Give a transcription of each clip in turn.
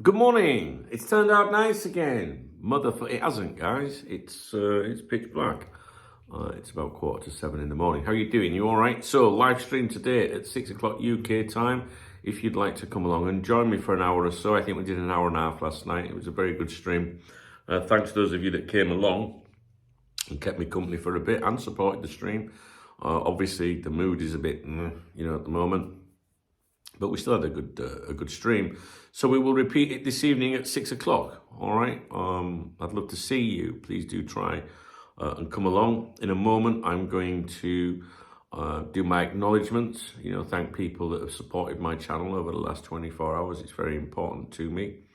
Good morning. It's turned out nice again. It hasn't, guys. It's pitch black. It's about 6:45 in the morning. How are you doing? You all right? So, live stream today at 6 o'clock UK time. If you'd like to come along and join me for an hour or so. I think we did an hour and a half last night. It was a very good stream. Thanks to those of you that came along and kept me company for a bit and supported the stream. Obviously, the mood is a bit, at the moment. But we still had a good stream. So we will repeat it this evening at 6 o'clock. All right. I'd love to see you. Please do try and come along. In a moment, I'm going to do my acknowledgements. Thank people that have supported my channel over the last 24 hours. It's very important to me.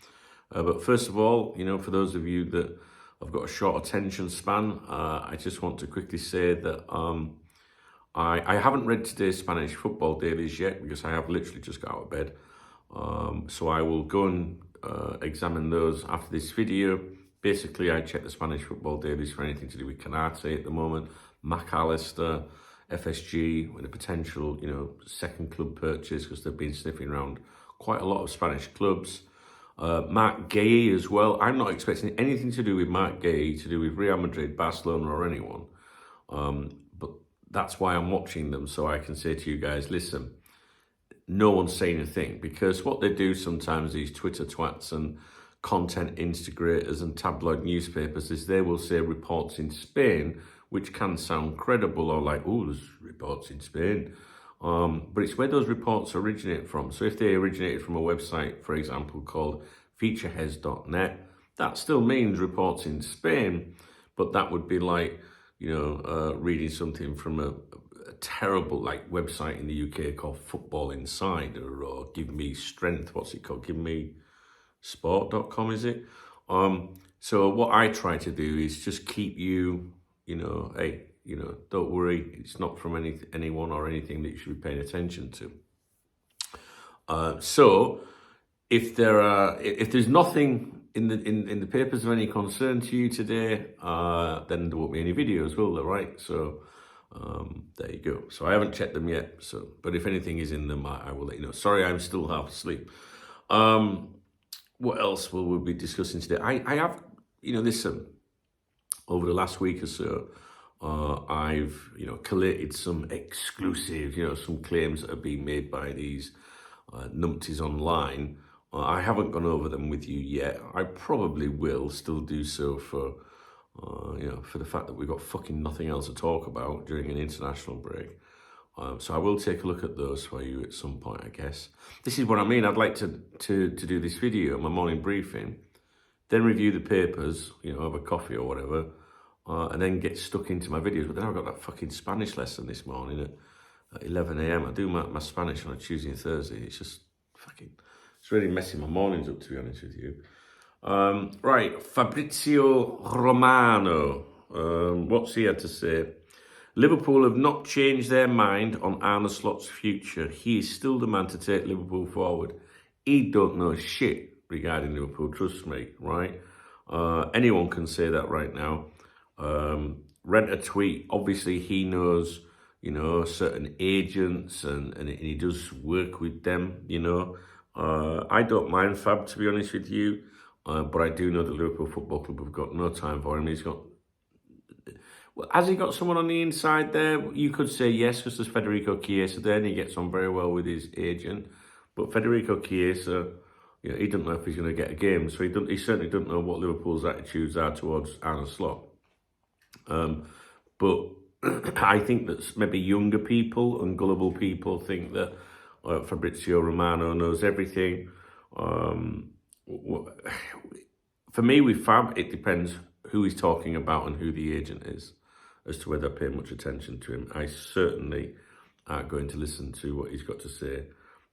But first of all, for those of you that have got a short attention span, I just want to quickly say that I haven't read today's Spanish football dailies yet because I have literally just got out of bed. So I will go and examine those after this video. Basically, I check the Spanish football dailies for anything to do with Canate at the moment, McAllister, FSG, with a potential, second club purchase because they've been sniffing around quite a lot of Spanish clubs. Marc Guéhi as well. I'm not expecting anything to do with Marc Guéhi, to do with Real Madrid, Barcelona or anyone. But that's why I'm watching them, so I can say to you guys, listen, no one's saying a thing, because what they do sometimes, these Twitter twats and content instigators and tabloid newspapers, is they will say reports in Spain, which can sound credible or like, oh, there's reports in Spain. But it's where those reports originate from. So if they originated from a website, for example, called featureheads.net, that still means reports in Spain, but that would be like, reading something from a terrible website in the UK called Football Insider or Give Me Strength. What's it called? Give Me Sport.com, is it? So what I try to do is just keep you, hey, don't worry. It's not from anyone or anything that you should be paying attention to. So if there's nothing in the papers of any concern to you today, then there won't be any videos, will there, right? So there you go. So I haven't checked them yet. But if anything is in them, I will let you know. Sorry, I'm still half asleep. What else will we be discussing today? I have, listen, over the last week or so, I've, collated some exclusive, some claims that are being made by these numpties online. I haven't gone over them with you yet. I probably will still do so for the fact that we've got fucking nothing else to talk about during an international break. So I will take a look at those for you at some point, I guess. This is what I mean. I'd like to do this video, my morning briefing, then review the papers, have a coffee or whatever, and then get stuck into my videos. But then I've got that fucking Spanish lesson this morning at 11 a.m. I do my Spanish on a Tuesday and Thursday. It's just it's really messing my mornings up, to be honest with you. Right, Fabrizio Romano. What's he had to say? Liverpool have not changed their mind on Arne Slot's future. He is still the man to take Liverpool forward. He don't know shit regarding Liverpool, trust me, right? Anyone can say that right now. Read a tweet. Obviously, he knows, certain agents and he does work with them, I don't mind Fab, to be honest with you. But I do know that Liverpool Football Club have got no time for him. Has he got someone on the inside there? You could say yes, because there's Federico Chiesa there, and he gets on very well with his agent. But Federico Chiesa, he doesn't know if he's going to get a game, so he certainly doesn't know what Liverpool's attitudes are towards Arne Slot. But I think that maybe younger people and gullible people think that Fabrizio Romano knows everything. For me, with Fab, it depends who he's talking about and who the agent is as to whether I pay much attention to him. I certainly aren't going to listen to what he's got to say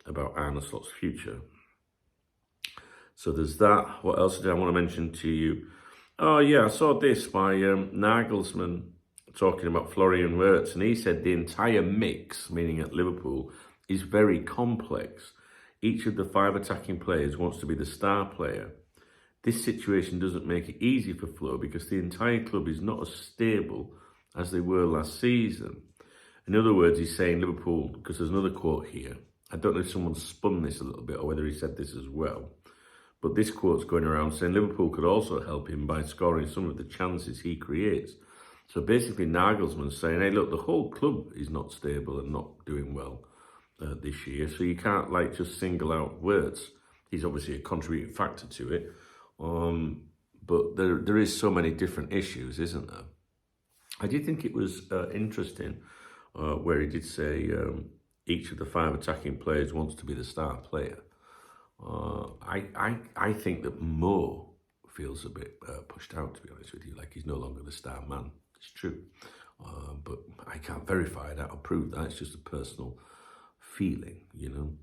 about Arne Slot's future. So there's that. What else did I want to mention to you? Oh, yeah, I saw this by Nagelsmann talking about Florian Wirtz, and he said the entire mix, meaning at Liverpool, is very complex. Each of the 5 attacking players wants to be the star player. This situation doesn't make it easy for Flo because the entire club is not as stable as they were last season. In other words, he's saying Liverpool, because there's another quote here. I don't know if someone spun this a little bit or whether he said this as well. But this quote's going around saying Liverpool could also help him by scoring some of the chances he creates. So basically Nagelsmann's saying, hey, look, the whole club is not stable and not doing well this year. So you can't like just single out Wirtz. He's obviously a contributing factor to it. But there is so many different issues, isn't there? I did think it was interesting where he did say each of the 5 attacking players wants to be the star player. I think that Mo feels a bit pushed out, to be honest with you, like he's no longer the star man. It's true. But I can't verify that or prove that. It's just a personal feeling, you know.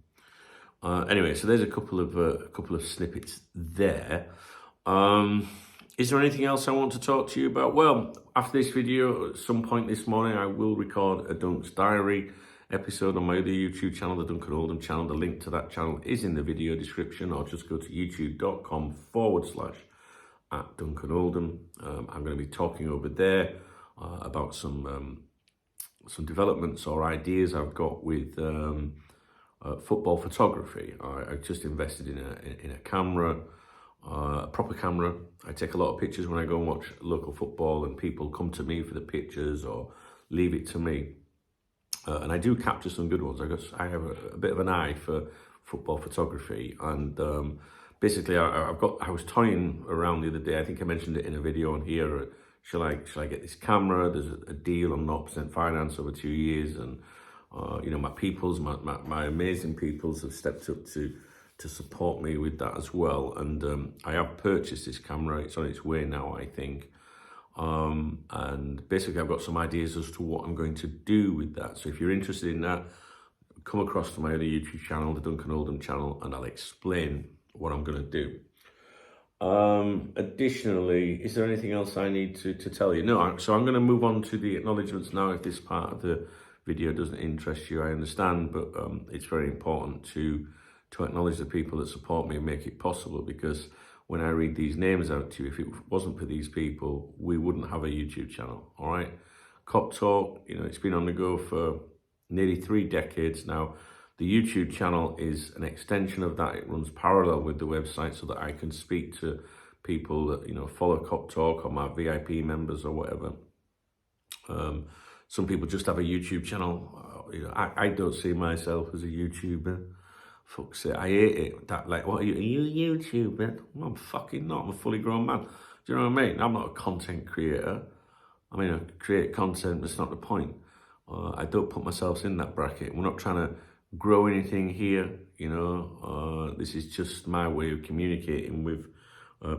Anyway, so there's a couple of snippets there. Is there anything else I want to talk to you about? Well, after this video, at some point this morning, I will record a Dunk's Diary episode on my other YouTube channel, the Duncan Oldham channel. The link to that channel is in the video description, or just go to youtube.com/@Duncan Oldham. I'm going to be talking over there about some developments or ideas I've got with football photography. I've just invested in a camera, a proper camera. I take a lot of pictures when I go and watch local football, and people come to me for the pictures or leave it to me. And I do capture some good ones. I have a bit of an eye for football photography, and basically I was toying around the other day. I think I mentioned it in a video on here. Shall I get this camera? There's a deal on 0% finance over 2 years, and you know, my amazing peoples have stepped up to support me with that as well. And I have purchased this camera. It's on its way now, I think. And basically I've got some ideas as to what I'm going to do with that. So if you're interested in that, come across to my other YouTube channel, the Duncan Oldham channel, and I'll explain what I'm going to do. Additionally, is there anything else I need to tell you? No, so I'm going to move on to the acknowledgements now. If this part of the video doesn't interest you, I understand, but it's very important to acknowledge the people that support me and make it possible, because when I read these names out to you, if it wasn't for these people, we wouldn't have a YouTube channel, all right? Cop Talk, you know, it's been on the go for nearly 3 decades now. The YouTube channel is an extension of that. It runs parallel with the website so that I can speak to people that, you know, follow Cop Talk or my VIP members or whatever. Some people just have a YouTube channel. You know, I don't see myself as a YouTuber. Fuck's sake, I hate it. That, like, what are you a YouTuber? Well, I'm fucking not. I'm a fully grown man. Do you know what I mean? I'm not a content creator. I mean, I create content, but it's not the point. I don't put myself in that bracket. We're not trying to grow anything here, you know. This is just my way of communicating with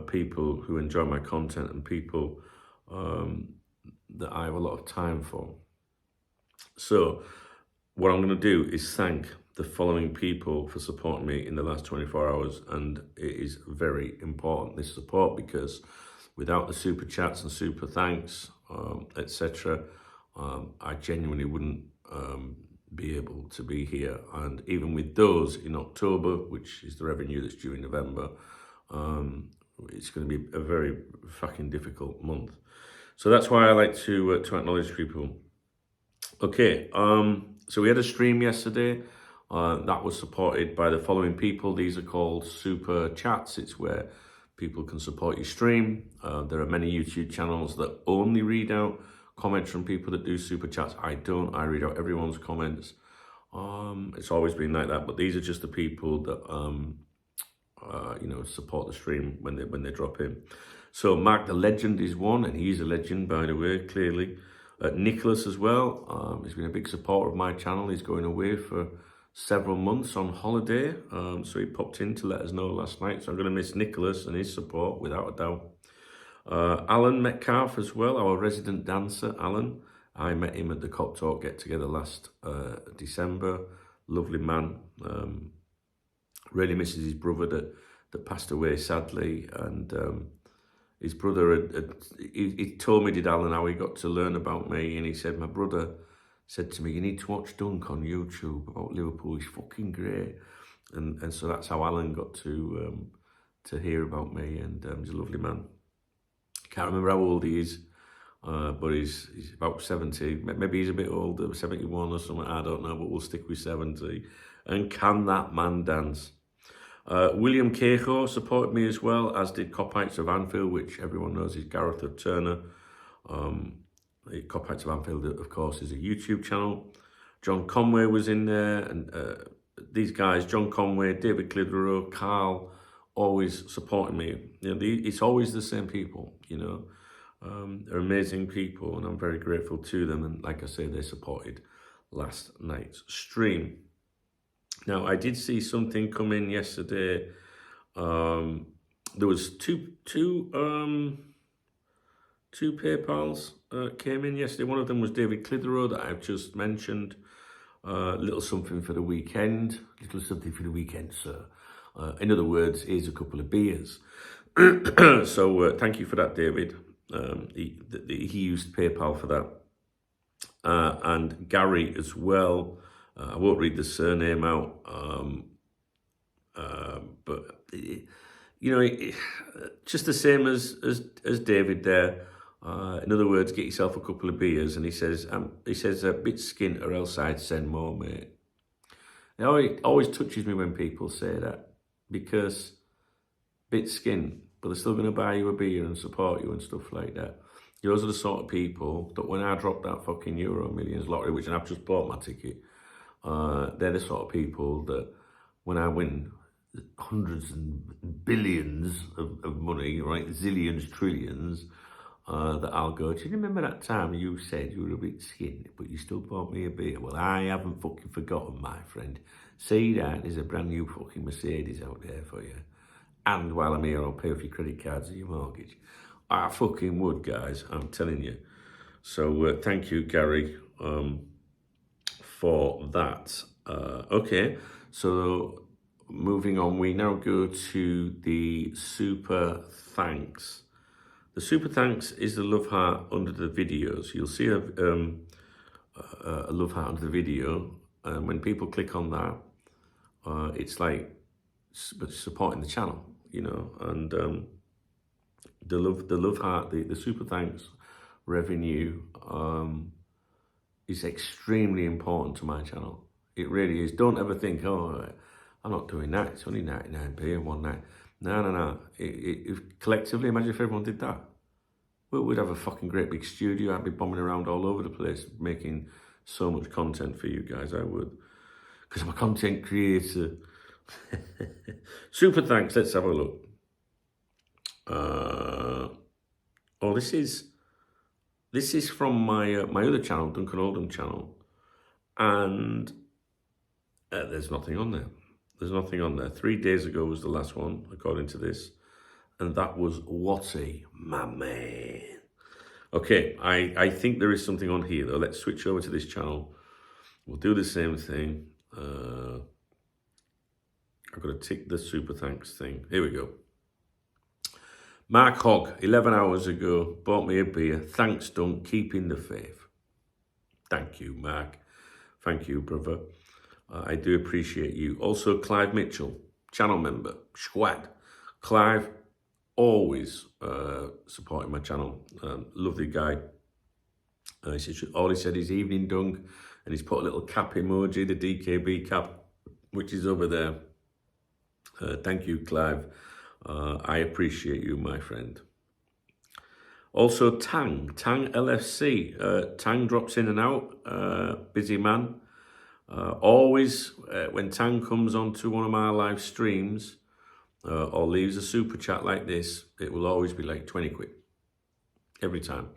people who enjoy my content and people that I have a lot of time for. So what I'm going to do is thank the following people for supporting me in the last 24 hours, and it is very important, this support, because without the super chats and super thanks, etc., I genuinely wouldn't be able to be here. And even with those in October, which is the revenue that's due in November, it's going to be a very fucking difficult month. So that's why I like to acknowledge people. Okay, so we had a stream yesterday. That was supported by the following people. These are called super chats. It's where people can support your stream. There are many YouTube channels that only read out comments from people that do super chats. I don't. I read out everyone's comments. It's always been like that. But these are just the people that you know, support the stream when they drop in. So Mark the Legend is one, and he's a legend, by the way, clearly. Nicholas as well. He's been a big supporter of my channel. He's going away for several months on holiday, so he popped in to let us know last night. So I'm going to miss Nicholas and his support without a doubt. Alan Metcalf as well, our resident dancer, Alan. I met him at the Cop Talk get together last December. Lovely man. Really misses his brother that passed away sadly, and his brother he told me, did Alan, how he got to learn about me, and he said, my brother said to me, you need to watch Dunk on YouTube about Liverpool, he's fucking great. And so that's how Alan got to hear about me, and he's a lovely man. Can't remember how old he is, but he's about 70. Maybe he's a bit older, 71 or something, I don't know, but we'll stick with 70. And can that man dance? William Kehoe supported me as well, as did Copites of Anfield, which everyone knows is Gareth of Turner. The Copites of Anfield, of course, is a YouTube channel. John Conway was in there, and these guys, John Conway, David Clitheroe, Carl, always supporting me. You know, it's always the same people, you know. They're amazing people, and I'm very grateful to them. And like I say, they supported last night's stream. Now, I did see something come in yesterday. There was two PayPals came in yesterday. One of them was David Clitheroe that I've just mentioned. Little something for the weekend. Little something for the weekend, sir. In other words, here's a couple of beers. So thank you for that, David. He used PayPal for that. And Gary as well. I won't read the surname out. But, you know, just the same as David there. In other words, get yourself a couple of beers. And he says a bit skint or else I'd send more, mate. It always touches me when people say that, because bit skint, but they're still going to buy you a beer and support you and stuff like that. Those are the sort of people that when I drop that fucking Euro Millions lottery, which I've just bought my ticket, they're the sort of people that when I win hundreds and billions of money, right, zillions, trillions, that I'll go, do you remember that time you said you were a bit skint, but you still bought me a beer? Well, I haven't fucking forgotten, my friend. See that? There's a brand new fucking Mercedes out there for you. And while I'm here, I'll pay off your credit cards and your mortgage. I fucking would, guys, I'm telling you. So thank you, Gary, for that. Okay, so moving on, we now go to the super thanks. The super thanks is the love heart under the videos. You'll see a love heart under the video, and when people click on that, it's like supporting the channel, you know. And the love heart, the super thanks revenue is extremely important to my channel. It really is. Don't ever think, oh, I'm not doing that. It's only 99p in one night. No. Collectively, imagine if everyone did that. We'd have a fucking great big studio. I'd be bombing around all over the place, making so much content for you guys. I would, because I'm a content creator. Super thanks. Let's have a look. This is from my other channel, Duncan Oldham channel, and there's nothing on there. There's nothing on there. 3 days ago was the last one, according to this, and that was Watty, my man. Okay, I think there is something on here though. Let's switch over to this channel. We'll do the same thing. I've got to tick the super thanks thing. Here we go. Mark Hogg, 11 hours ago, bought me a beer. Thanks, Dunk, keeping the faith. Thank you, Mark. Thank you, brother. I do appreciate you. Also, Clive Mitchell, channel member, squad. Clive, always supporting my channel. Lovely guy. All he said is evening, Dunk, and he's put a little cap emoji, the DKB cap, which is over there. Thank you, Clive. I appreciate you, my friend. Also, Tang LFC. Tang drops in and out. Busy man. Always, when Tang comes onto one of my live streams or leaves a super chat like this, it will always be like 20 quid. Every time.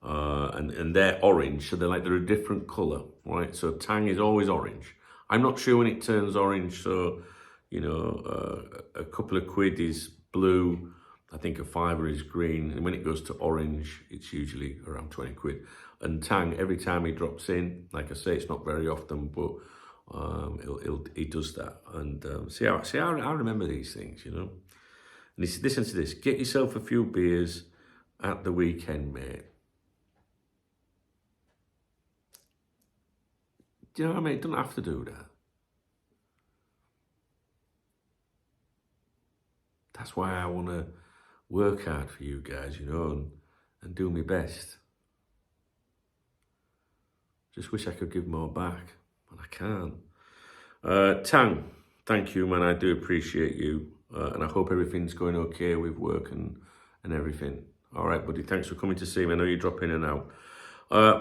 And they're orange, so they're a different colour, right? So Tang is always orange. I'm not sure when it turns orange, so, you know, a couple of quid is blue, I think a fiver is green, and when it goes to orange, it's usually around 20 quid. And Tang, every time he drops in, like I say, it's not very often, but he does that. And see how I remember these things, you know. And listen to this: get yourself a few beers at the weekend, mate. Do you know what I mean? Don't have to do that. That's why I want to work hard for you guys, you know, and do my best. Just wish I could give more back, but I can't. Tang, Thank you, man. I do appreciate you. And I hope everything's going okay with work and everything. All right, buddy. Thanks for coming to see me. I know you drop in and out.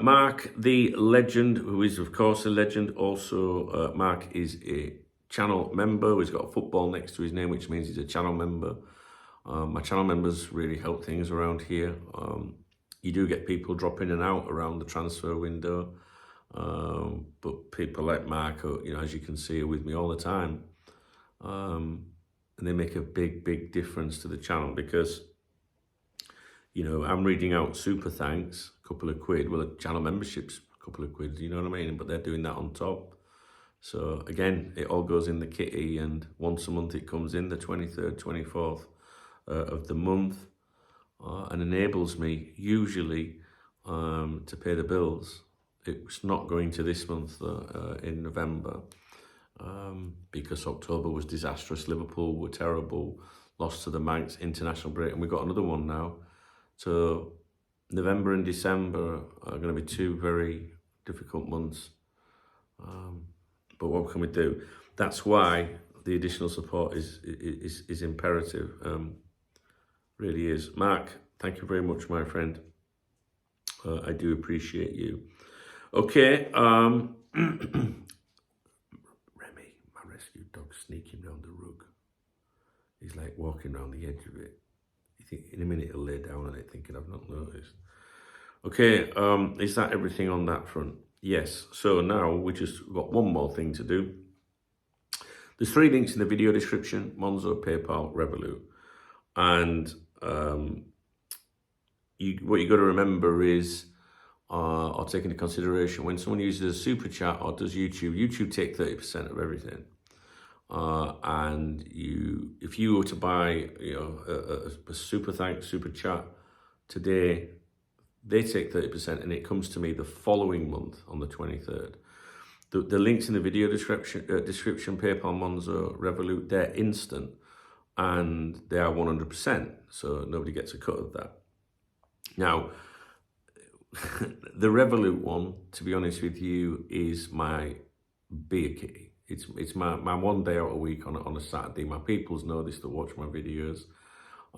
Mark, the legend, who is, of course, a legend. Also, Mark is a channel member. He's got football next to his name, which means he's a channel member. My channel members really help things around here. You do get people drop in and out around the transfer window. But people like Mark, as you can see, are with me all the time. And they make a big difference to the channel because, I'm reading out super thanks, a couple of quid. Well, a channel membership's a couple of quid, you know what I mean? But they're doing that on top. So again, it all goes in the kitty, and once a month it comes in, the 23rd, 24th of the month, and enables me usually to pay the bills. It's not going to this month in November because October was disastrous. Liverpool were terrible, lost to the Manx, international break, and we've got another one now. So November and December are going to be two very difficult months. But what can we do? That's why the additional support is imperative. Really is. Mark, thank you very much, my friend. I do appreciate you. Okay. Remy, my rescue dog, sneaking round the rug. He's like walking around the edge of it. You think in a minute he'll lay down on it, thinking I've not noticed. Okay. Is that everything on that front? Yes. So now we just got one more thing to do. There's 3 links in the video description: Monzo, PayPal, Revolut. And what you got to remember is, or take into consideration, when someone uses a super chat or does YouTube take 30% of everything. And if you were to buy, a super thanks, super chat today, they take 30%, and it comes to me the following month on the 23rd. The links in the video description, PayPal, Monzo, Revolut, they're instant, and they are 100%, so nobody gets a cut of that. Now, the Revolut one, to be honest with you, is my beer kitty. It's my one day out a week on a Saturday. My peoples know this that watch my videos,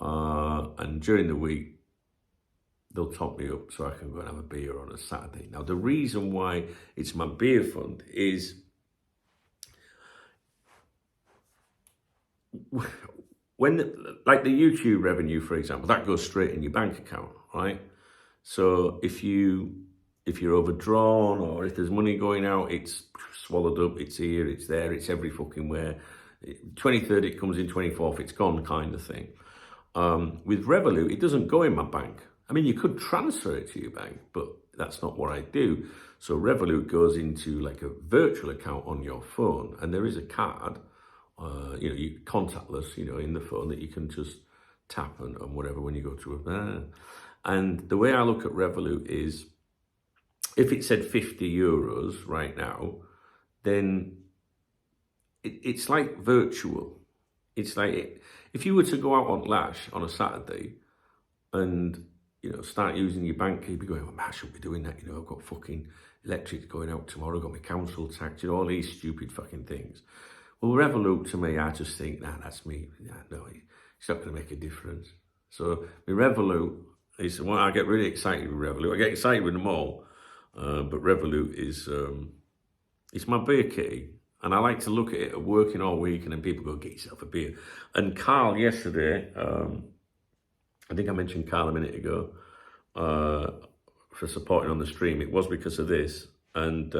and during the week they'll top me up so I can go and have a beer on a Saturday. Now, the reason why it's my beer fund is when, like the YouTube revenue, for example, that goes straight in your bank account, right? So if you're overdrawn, or if there's money going out, it's swallowed up, it's here, it's there, it's every fucking where. 23rd it comes in, 24th it's gone, kind of thing. With Revolut, it doesn't go in my bank. I mean, you could transfer it to your bank, but that's not what I do. So Revolut goes into like a virtual account on your phone, and there is a card, you contactless, in the phone that you can just tap and whatever when you go to a. And the way I look at Revolut is, if it said €50 right now, then it's like virtual. It's like if you were to go out on Lash on a Saturday and start using your bank, you'd be going, well, I shouldn't be doing that. I've got fucking electric going out tomorrow, I've got my council tax, all these stupid fucking things. Well, Revolut, to me, I just think, that's me. No, it's not going to make a difference. So my Revolut is, well, I get really excited with Revolut. I get excited with them all. But Revolut is, it's my beer kitty. And I like to look at it working all week, and then people go, get yourself a beer. And Carl yesterday, I think I mentioned Carl a minute ago, for supporting on the stream. It was because of this. And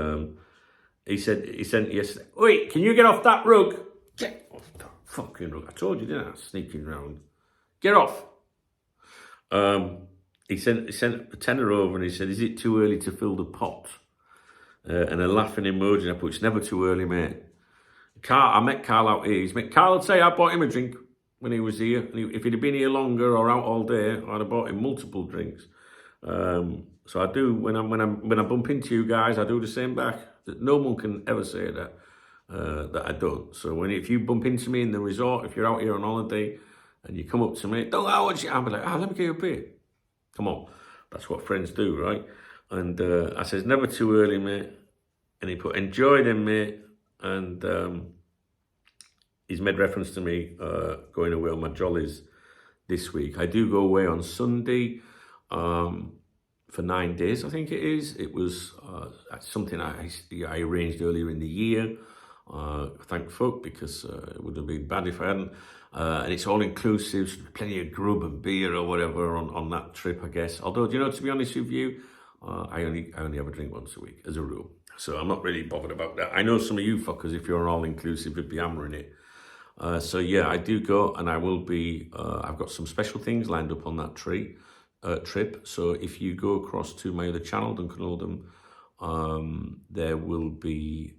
he sent yesterday, wait, can you get off that rug? Get off that fucking rug. I told you, didn't I? Sneaking around. Get off. He sent a tenner over, and he said, is it too early to fill the pot? And a laughing emoji. I put, it's never too early, mate. I met Carl out here. Carl would say I bought him a drink when he was here. And if he'd have been here longer or out all day, I'd have bought him multiple drinks. So I do, when I bump into you guys, I do the same back. That no one can ever say that I don't. So if you bump into me in the resort, if you're out here on holiday and you come up to me, don't I want you? I'll be like, let me get you a beer. Come on. That's what friends do, right? And I says, never too early, mate. And he put, enjoy them, mate. And he's made reference to me going away on my jollies this week. I do go away on Sunday for 9 days, I think it is. It was something I arranged earlier in the year. Thank fuck, because it would have been bad if I hadn't. And it's all inclusive, so plenty of grub and beer or whatever on that trip, I guess. Although, you know, to be honest with you, I only have a drink once a week as a rule. So I'm not really bothered about that. I know some of you fuckers, if you're all inclusive, would be hammering it. So yeah, I do go, and I will be, I've got some special things lined up on that trip. So if you go across to my other channel, Duncan Oldham, there will be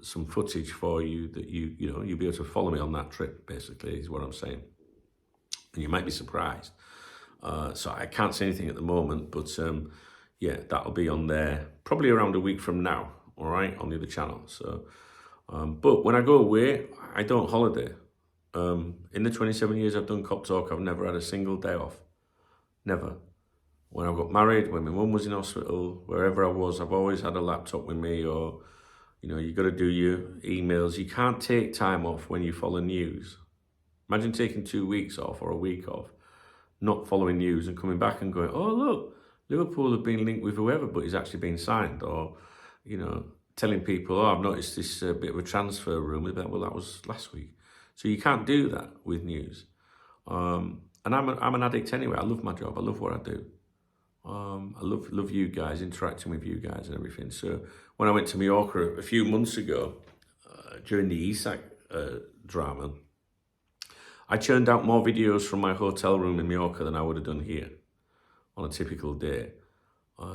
some footage for you that you'll be able to follow me on that trip, basically, is what I'm saying. And you might be surprised. So I can't say anything at the moment, but yeah, that'll be on there probably around a week from now, all right, on the other channel. So, but when I go away, I don't holiday. In the 27 years I've done Cop Talk, I've never had a single day off. Never. When I got married, when my mum was in hospital, wherever I was, I've always had a laptop with me, or, you know, you got to do your emails. You can't take time off when you follow news. Imagine taking 2 weeks off or a week off, not following news, and coming back and going, oh, look, Liverpool have been linked with whoever, but he's actually been signed. Or, you know, telling people, oh, I've noticed this bit of a transfer rumour. Well, that was last week. So you can't do that with news. And I'm an addict anyway. I love my job. I love what I do. I love you guys, interacting with you guys and everything. So when I went to Mallorca a few months ago, during the ESAC drama, I churned out more videos from my hotel room in Mallorca than I would have done here on a typical day.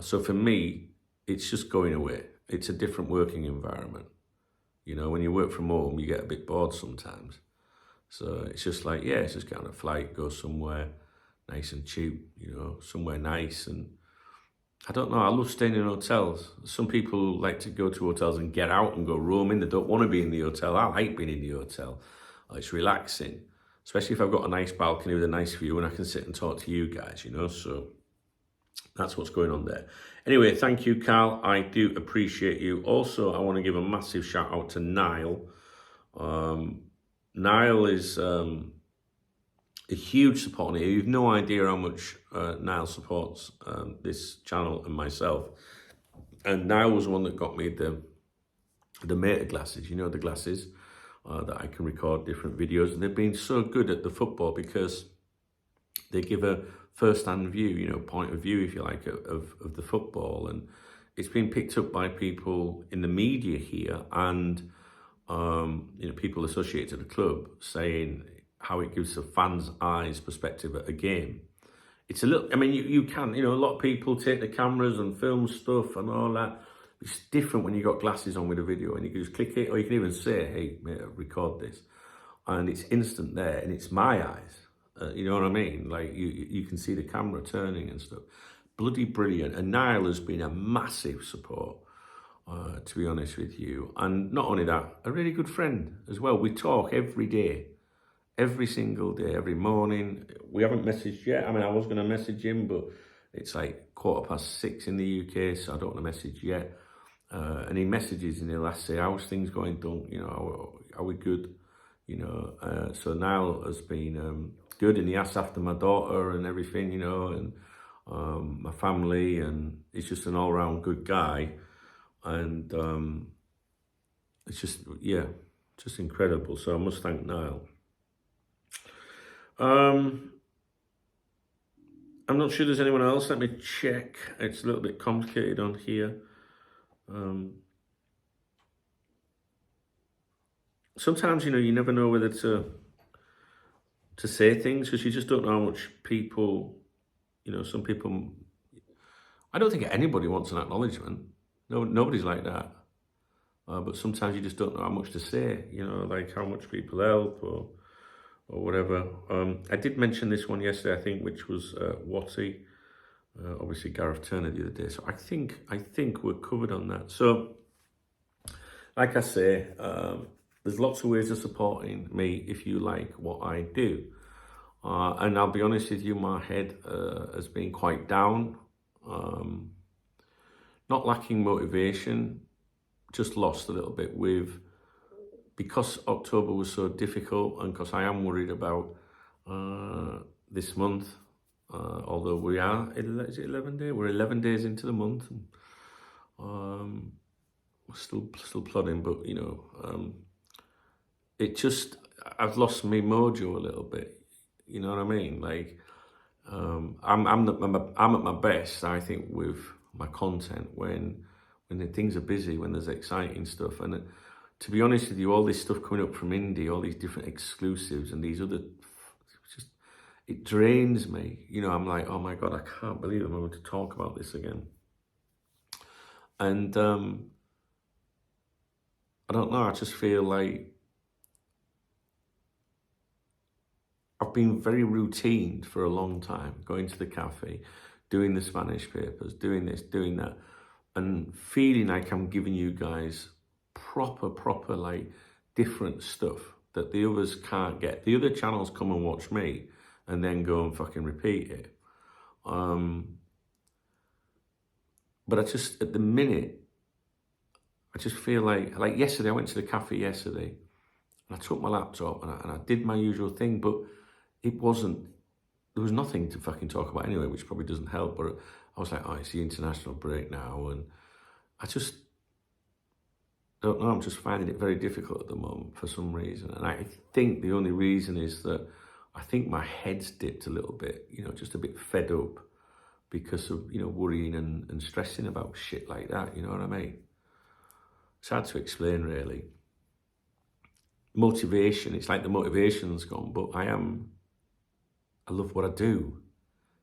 So for me, it's just going away. It's a different working environment. You know, when you work from home, you get a bit bored sometimes. So it's just like, yeah, it's just get on a flight, go somewhere nice and cheap, you know, somewhere nice. And I don't know, I love staying in hotels. Some people like to go to hotels and get out and go roaming. They don't want to be in the hotel. I like being in the hotel. It's relaxing, especially if I've got a nice balcony with a nice view and I can sit and talk to you guys, you know. So that's what's going on there. Anyway, thank you, Carl. I do appreciate you. Also, I want to give a massive shout out to Niall. Niall is a huge supporter. You've no idea how much Niall supports this channel and myself. And Niall was the one that got me the Meta glasses. You know, the glasses that I can record different videos. And they've been so good at the football because they give a first-hand view, you know, point of view, if you like, of the football. And it's been picked up by people in the media here and, you know, people associated to the club saying how it gives the fans' eyes perspective at a game. It's a little, I mean, you can, you know, a lot of people take the cameras and film stuff and all that. It's different when you got glasses on with a video and you can just click it, or you can even say, hey, mate, record this. And it's instant there, and it's my eyes. You know what I mean? Like, you can see the camera turning and stuff. Bloody brilliant. And Niall has been a massive support, to be honest with you. And not only that, a really good friend as well. We talk every day. Every single day, every morning. We haven't messaged yet. I mean, I was going to message him, but it's like 6:15 in the UK, so I don't want to message yet. And he messages and he'll say, how's things going, Dunk? You know, are we good? You know, so Niall has been good, and he asks after my daughter and everything, you know, and my family, and he's just an all-round good guy. And it's just, yeah, just incredible. So I must thank Niall. I'm not sure there's anyone else. Let me check. It's a little bit complicated on here. Sometimes, you know, you never know whether to say things because you just don't know how much people, you know, some people, I don't think anybody wants an acknowledgement. No, nobody's like that. But sometimes you just don't know how much to say, you know, like how much people help or whatever. I did mention this one yesterday, I think, which was Watty, obviously Gareth Turner the other day. So I think we're covered on that. So, like I say, there's lots of ways of supporting me if you like what I do. And I'll be honest with you, my head has been quite down. Not lacking motivation, just lost a little bit with because October was so difficult, and because I am worried about this month, although we are, is it 11 days? We're 11 days into the month, and we're still plodding, but you know, it just, I've lost my mojo a little bit. You know what I mean? Like, I'm at my best, I think, with my content when the things are busy, when there's exciting stuff. And to be honest with you, all this stuff coming up from indie, all these different exclusives and these other, just, it drains me. You know, I'm like, oh my God, I can't believe I'm going to talk about this again. And I don't know, I just feel like I've been very routine for a long time, going to the cafe, doing the Spanish papers, doing this, doing that, and feeling like I'm giving you guys proper, like, different stuff that the others can't get. The other channels come and watch me and then go and fucking repeat it. But I just, at the minute, I just feel like yesterday, I went to the cafe yesterday, and I took my laptop and I did my usual thing, but it wasn't, there was nothing to fucking talk about anyway, which probably doesn't help. But I was like, oh, it's the international break now, and I just don't know, I'm just finding it very difficult at the moment for some reason. And I think the only reason is that I think my head's dipped a little bit, you know, just a bit fed up because of, you know, worrying and stressing about shit like that, you know what I mean? It's hard to explain, really. Motivation, it's like the motivation's gone, but I love what I do.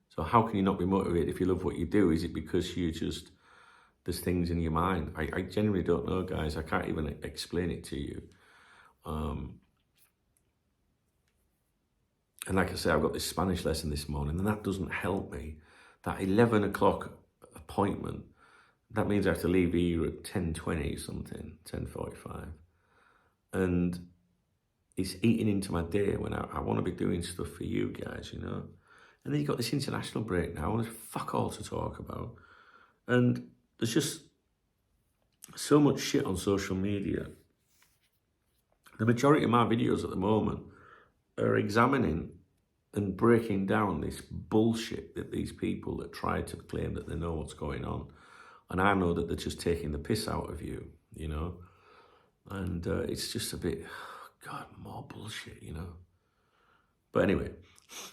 So how can you not be motivated if you love what you do? Is it because there's things in your mind? I genuinely don't know, guys. I can't even explain it to you. And like I say, I've got this Spanish lesson this morning, and that doesn't help me. That 11 o'clock appointment, that means I have to leave here at 10:20 something, 10:45. And it's eating into my day when I want to be doing stuff for you guys, you know? And then you've got this international break now, and there's fuck all to talk about. And there's just so much shit on social media. The majority of my videos at the moment are examining and breaking down this bullshit that these people that try to claim that they know what's going on. And I know that they're just taking the piss out of you, you know? And it's just a bit, God, more bullshit, you know? But anyway,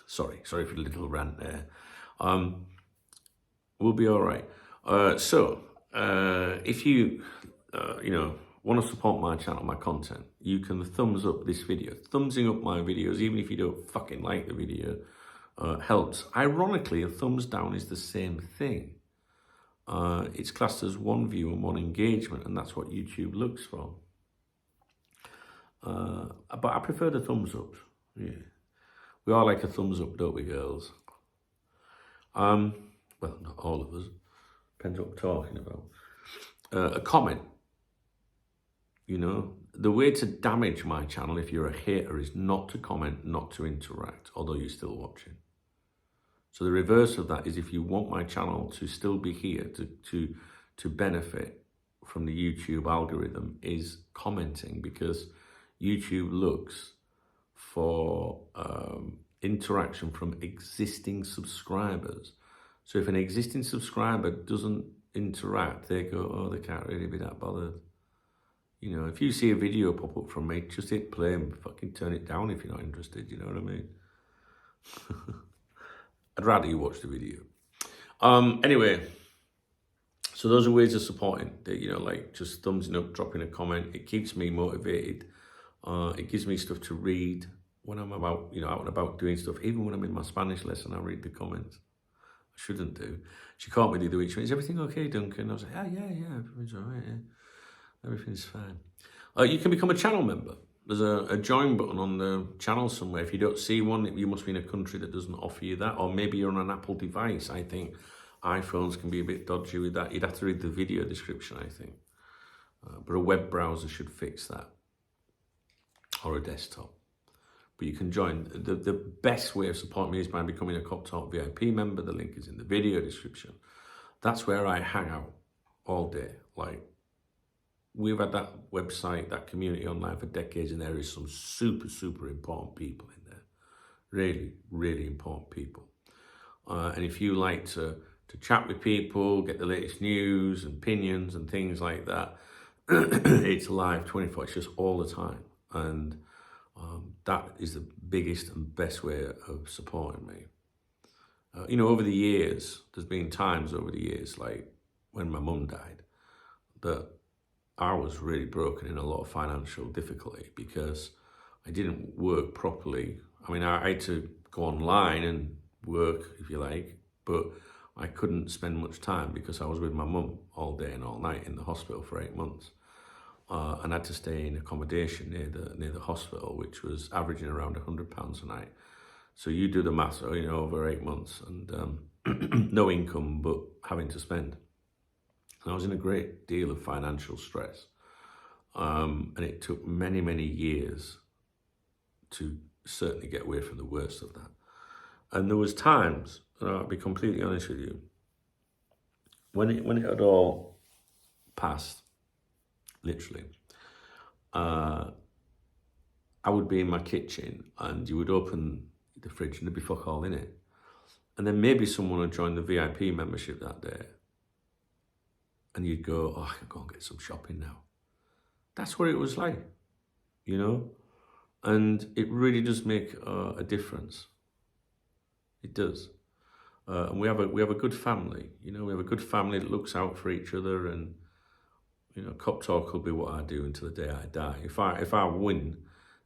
sorry for the little rant there. We'll be all right. So if you, you know, want to support my channel, my content, you can thumbs up this video. Thumbsing up my videos, even if you don't fucking like the video, helps. Ironically, a thumbs down is the same thing. It's classed as one view and one engagement, and that's what YouTube looks for. But I prefer the thumbs up. Yeah, we all like a thumbs up, don't we, girls? Well, not all of us. Depends what we're talking about. A comment. You know, the way to damage my channel if you're a hater is not to comment, not to interact, although you're still watching. So the reverse of that is if you want my channel to still be here, to benefit from the YouTube algorithm, is commenting, because YouTube looks for interaction from existing subscribers. So if an existing subscriber doesn't interact, they go, oh, they can't really be that bothered. You know, if you see a video pop up from me, just hit play and fucking turn it down if you're not interested, you know what I mean? I'd rather you watch the video. Anyway, so those are ways of supporting, you know, like just thumbsing up, dropping a comment. It keeps me motivated. It gives me stuff to read when I'm about, you know, out and about doing stuff. Even when I'm in my Spanish lesson, I read the comments. I shouldn't do. She caught me the other week. She went, is everything okay, Duncan? I was like, yeah, everything's all right, yeah. Everything's fine. You can become a channel member. There's a join button on the channel somewhere. If you don't see one, you must be in a country that doesn't offer you that, or maybe you're on an Apple device. I think iPhones can be a bit dodgy with that. You'd have to read the video description, I think. But a web browser should fix that, or a desktop. But you can join. The best way of supporting me is by becoming a Cop Talk VIP member. The link is in the video description. That's where I hang out all day, like we've had that website, that community online for decades, and there is some super, super important people in there. Really, really important people. And if you like to chat with people, get the latest news and opinions and things like that, it's live 24. It's just all the time. And that is the biggest and best way of supporting me. You know, over the years, there's been times over the years, like when my mum died, that I was really broken in a lot of financial difficulty because I didn't work properly. I mean, I had to go online and work, if you like, but I couldn't spend much time because I was with my mum all day and all night in the hospital for 8 months. And I had to stay in accommodation near the hospital, which was averaging around £100 a night. So you do the maths, you know, over 8 months, and no income, but having to spend. And I was in a great deal of financial stress. And it took many, many years to certainly get away from the worst of that. And there was times, and I'll be completely honest with you, when it had all passed, literally, I would be in my kitchen and you would open the fridge and there'd be fuck all in it. And then maybe someone would join the VIP membership that day. And you'd go, oh, I can go and get some shopping now. That's what it was like, you know? And it really does make a difference. It does. And we have a good family, you know, we have a good family that looks out for each other, and, you know, cop talk will be what I do until the day I die. If I win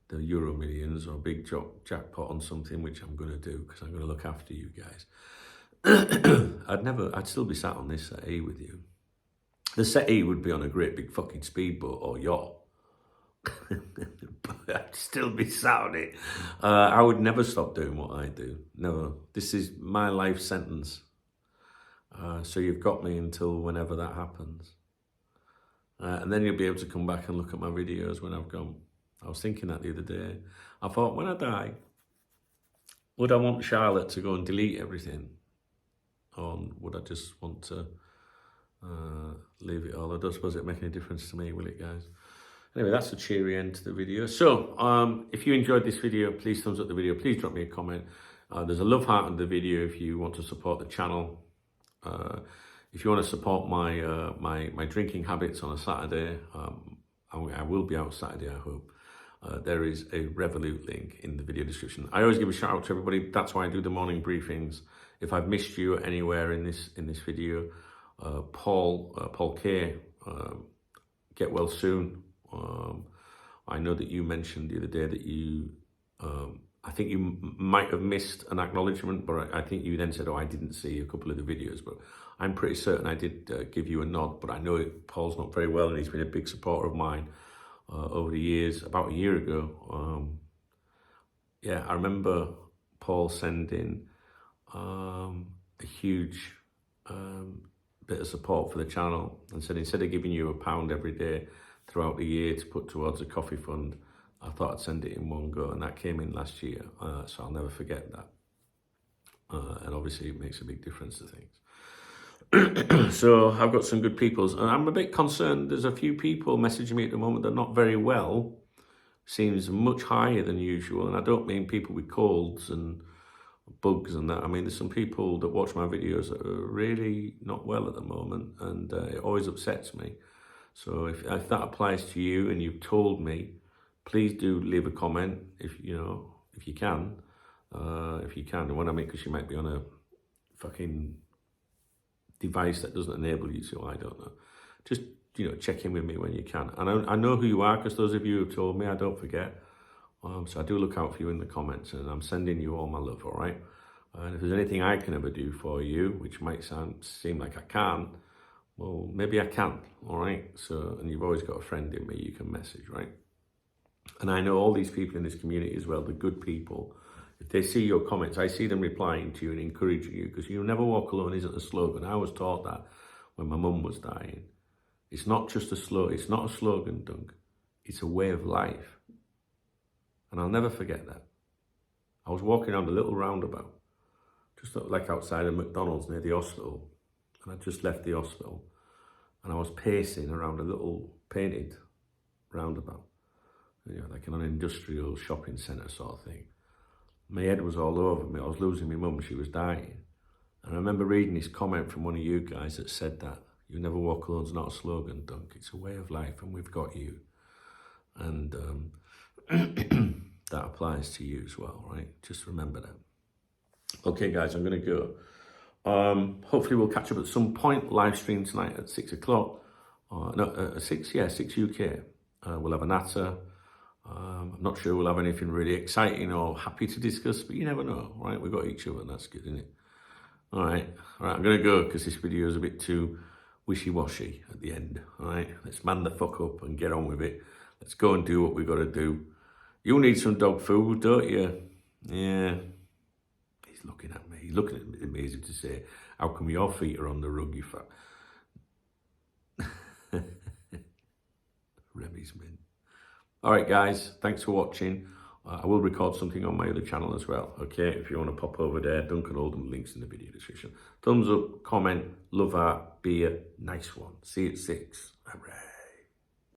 the Euro Millions or big jackpot on something, which I'm going to do because I'm going to look after you guys, I'd still be sat on this settee with you. The settee would be on a great big fucking speedboat or yacht. But I'd still be sat on it. I would never stop doing what I do. Never. This is my life sentence. So you've got me until whenever that happens. And then you'll be able to come back and look at my videos when I've gone. I was thinking that the other day. I thought, when I die, would I want Charlotte to go and delete everything? Or would I just want to leave it all? I don't suppose it'll make any difference to me, will it, guys? Anyway, that's a cheery end to the video. So, if you enjoyed this video, please thumbs up the video. Please drop me a comment. There's a love heart on the video if you want to support the channel. If you want to support my drinking habits on a Saturday, I will be out Saturday, I hope. There is a Revolut link in the video description. I always give a shout out to everybody. That's why I do the morning briefings. If I've missed you anywhere in this video, Paul K, get well soon. I know that you mentioned the other day that you, I think you might have missed an acknowledgement, but I think you then said, oh, I didn't see a couple of the videos, but I'm pretty certain I did give you a nod. But I know Paul's not very well, and he's been a big supporter of mine over the years. About a year ago, yeah, I remember Paul sending a huge bit of support for the channel and said, instead of giving you £1 every day throughout the year to put towards a coffee fund, I thought I'd send it in one go, and that came in last year, so I'll never forget that. And obviously it makes a big difference to things. So I've got some good people, and I'm a bit concerned. There's a few people messaging me at the moment that are not very well. Seems much higher than usual, and I don't mean people with colds and bugs and that. I mean, there's some people that watch my videos that are really not well at the moment, and it always upsets me. So if that applies to you and you've told me, please do leave a comment if you can. And what I mean, because you might be on a fucking device that doesn't enable you to, I don't know. Just, check in with me when you can. And I know who you are, because those of you who have told me, I don't forget. So I do look out for you in the comments, and I'm sending you all my love, all right? And if there's anything I can ever do for you, which might seem like I can't, well, maybe I can, all right? So, and you've always got a friend in me you can message, right? And I know all these people in this community as well, the good people. If they see your comments, I see them replying to you and encouraging you, because you'll never walk alone isn't a slogan. I was taught that when my mum was dying. It's not just a slogan. It's not a slogan, Dunk. It's a way of life. And I'll never forget that. I was walking around a little roundabout, just like outside of McDonald's near the hospital. And I just left the hospital. And I was pacing around a little painted roundabout, you know, like in an industrial shopping centre sort of thing. My head was all over me. I was losing my mum. She was dying. And I remember reading this comment from one of you guys that said that "You never walk alone's not a slogan, Dunk. It's a way of life, and we've got you." And that applies to you as well, right? Just remember that. Okay, guys, I'm going to go. Hopefully we'll catch up at some point. Live stream tonight at 6 o'clock. No, 6 UK. We'll have a natter. I'm not sure we'll have anything really exciting or happy to discuss, but you never know, right? We've got each other, and that's good, isn't it? All right, I'm going to go because this video is a bit too wishy-washy at the end, all right? Let's man the fuck up and get on with it. Let's go and do what we've got to do. You need some dog food, don't you? Yeah. He's looking at me. He's looking at me as if to say, how come your feet are on the rug, you fat? Remy's min. All right, guys, thanks for watching. I will record something on my other channel as well, okay? If you want to pop over there, Duncan Oldham, links in the video description. Thumbs up, comment, love art, beer, nice one. See you at 6. Hooray.